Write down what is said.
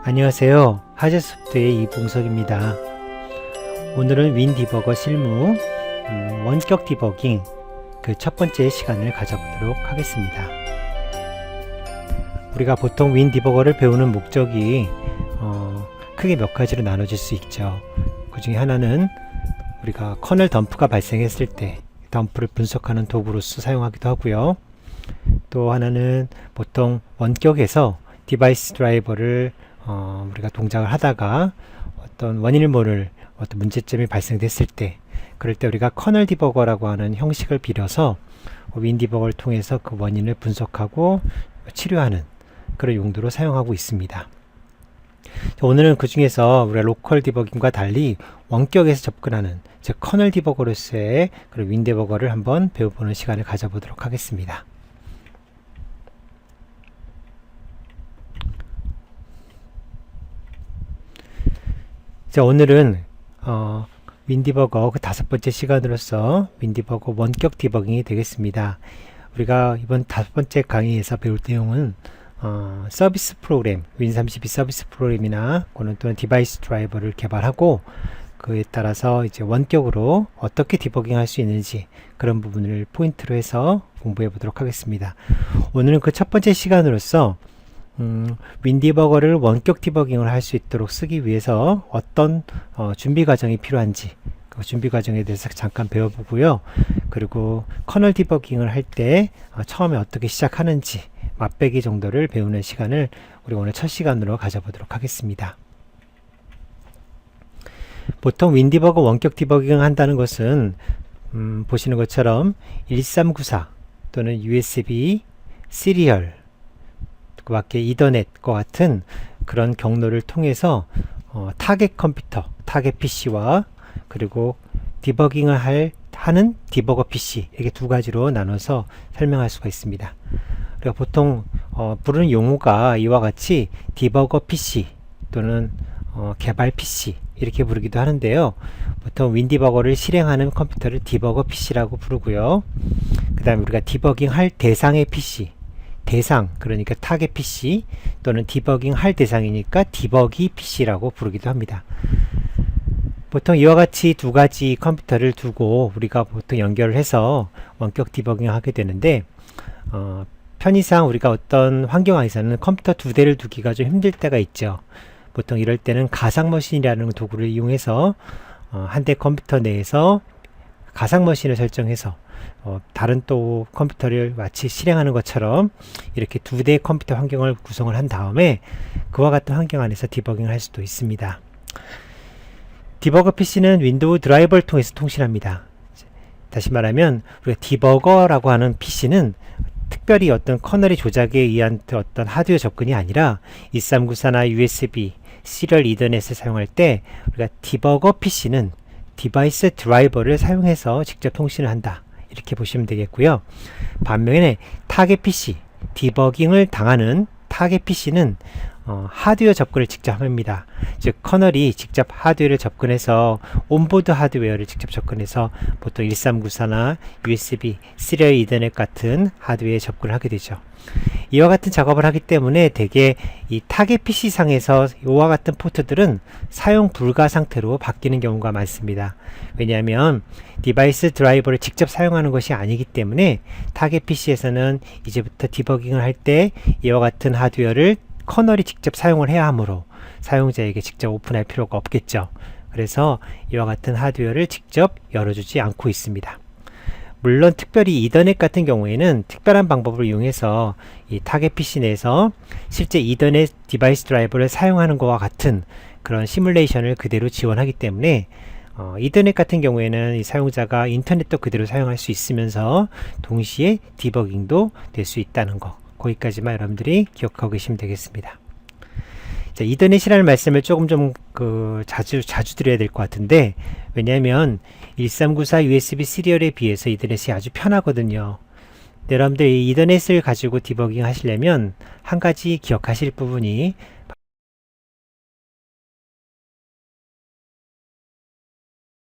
안녕하세요. 하재소프트의 이봉석입니다. 오늘은 윈디버거 실무 원격 디버깅 그 첫 번째 시간을 가져보도록 하겠습니다. 우리가 보통 윈디버거를 배우는 목적이 크게 몇 가지로 나눠질 수 있죠. 그 중에 하나는 우리가 커널 덤프가 발생했을 때 덤프를 분석하는 도구로서 사용하기도 하고요. 또 하나는 보통 원격에서 디바이스 드라이버를 우리가 동작을 하다가 어떤 원인을 모를 어떤 문제점이 발생됐을 때, 그럴 때 우리가 커널 디버거라고 하는 형식을 빌어서 윈디버거를 통해서 그 원인을 분석하고 치료하는 그런 용도로 사용하고 있습니다. 오늘은 그 중에서 우리가 로컬 디버깅과 달리 원격에서 접근하는 즉 커널 디버거로서의 그런 윈디버거를 한번 배워보는 시간을 가져보도록 하겠습니다. 자, 오늘은 윈디버거 그 5번째 시간으로서 윈디버거 원격 디버깅이 되겠습니다. 우리가 이번 5번째 강의에서 배울 내용은 서비스 프로그램, 윈32 서비스 프로그램이나 또는 디바이스 드라이버를 개발하고 그에 따라서 이제 원격으로 어떻게 디버깅 할 수 있는지 그런 부분을 포인트로 해서 공부해 보도록 하겠습니다. 오늘은 그 첫 번째 시간으로서 윈디버거를 원격 디버깅을 할 수 있도록 쓰기 위해서 어떤 준비 과정이 필요한지 그 준비 과정에 대해서 잠깐 배워보고요. 그리고 커널 디버깅을 할 때 처음에 어떻게 시작하는지 맛배기 정도를 배우는 시간을 우리 오늘 첫 시간으로 가져보도록 하겠습니다. 보통 윈디버거 원격 디버깅을 한다는 것은 보시는 것처럼 1394 또는 USB, 시리얼 그 밖에 이더넷과 같은 그런 경로를 통해서 타겟 컴퓨터, 타겟 PC와 그리고 디버깅을 하는 디버거 PC 이렇게 두 가지로 나눠서 설명할 수가 있습니다. 그리고 보통 부르는 용어가 이와 같이 디버거 PC 또는 개발 PC 이렇게 부르기도 하는데요. 보통 윈디버거를 실행하는 컴퓨터를 디버거 PC라고 부르고요. 그 다음에 우리가 디버깅 할 대상의 PC 대상, 그러니까 타겟 PC 또는 디버깅 할 대상이니까 디버기 PC라고 부르기도 합니다. 보통 이와 같이 두 가지 컴퓨터를 두고 우리가 보통 연결을 해서 원격 디버깅을 하게 되는데 편의상 우리가 어떤 환경 안에서는 컴퓨터 두 대를 두기가 좀 힘들 때가 있죠. 보통 이럴 때는 가상머신이라는 도구를 이용해서 한 대 컴퓨터 내에서 가상머신을 설정해서 다른 또 컴퓨터를 마치 실행하는 것처럼 이렇게 두 대의 컴퓨터 환경을 구성을 한 다음에 그와 같은 환경 안에서 디버깅을 할 수도 있습니다. 디버거 PC는 윈도우 드라이버를 통해서 통신합니다. 다시 말하면 우리가 디버거라고 하는 PC는 특별히 어떤 커널의 조작에 의한 어떤 하드웨어 접근이 아니라 2394나 USB, 시리얼 이더넷을 사용할 때 우리가 디버거 PC는 디바이스 드라이버를 사용해서 직접 통신을 한다. 이렇게 보시면 되겠고요. 반면에 타겟 PC, 디버깅을 당하는 타겟 PC는 하드웨어 접근을 직접 합니다. 즉 커널이 직접 하드웨어를 접근해서 온보드 하드웨어를 직접 접근해서 보통 1394나 USB, 시리얼 이더넷 같은 하드웨어에 접근을 하게 되죠. 이와 같은 작업을 하기 때문에 대개 이 타겟 PC 상에서 이와 같은 포트들은 사용 불가 상태로 바뀌는 경우가 많습니다. 왜냐하면 디바이스 드라이버를 직접 사용하는 것이 아니기 때문에 타겟 PC에서는 이제부터 디버깅을 할 때 이와 같은 하드웨어를 커널이 직접 사용을 해야 하므로 사용자에게 직접 오픈할 필요가 없겠죠. 그래서 이와 같은 하드웨어를 직접 열어주지 않고 있습니다. 물론 특별히 이더넷 같은 경우에는 특별한 방법을 이용해서 이 타겟 PC 내에서 실제 이더넷 디바이스 드라이버를 사용하는 것과 같은 그런 시뮬레이션을 그대로 지원하기 때문에 이더넷 같은 경우에는 이 사용자가 인터넷도 그대로 사용할 수 있으면서 동시에 디버깅도 될 수 있다는 거, 거기까지만 여러분들이 기억하고 계시면 되겠습니다. 자, 이더넷이라는 말씀을 조금 자주 드려야 될 것 같은데, 왜냐하면 1394 USB 시리얼에 비해서 이더넷이 아주 편하거든요. 여러분들 이 이더넷을 가지고 디버깅 하시려면 한 가지 기억하실 부분이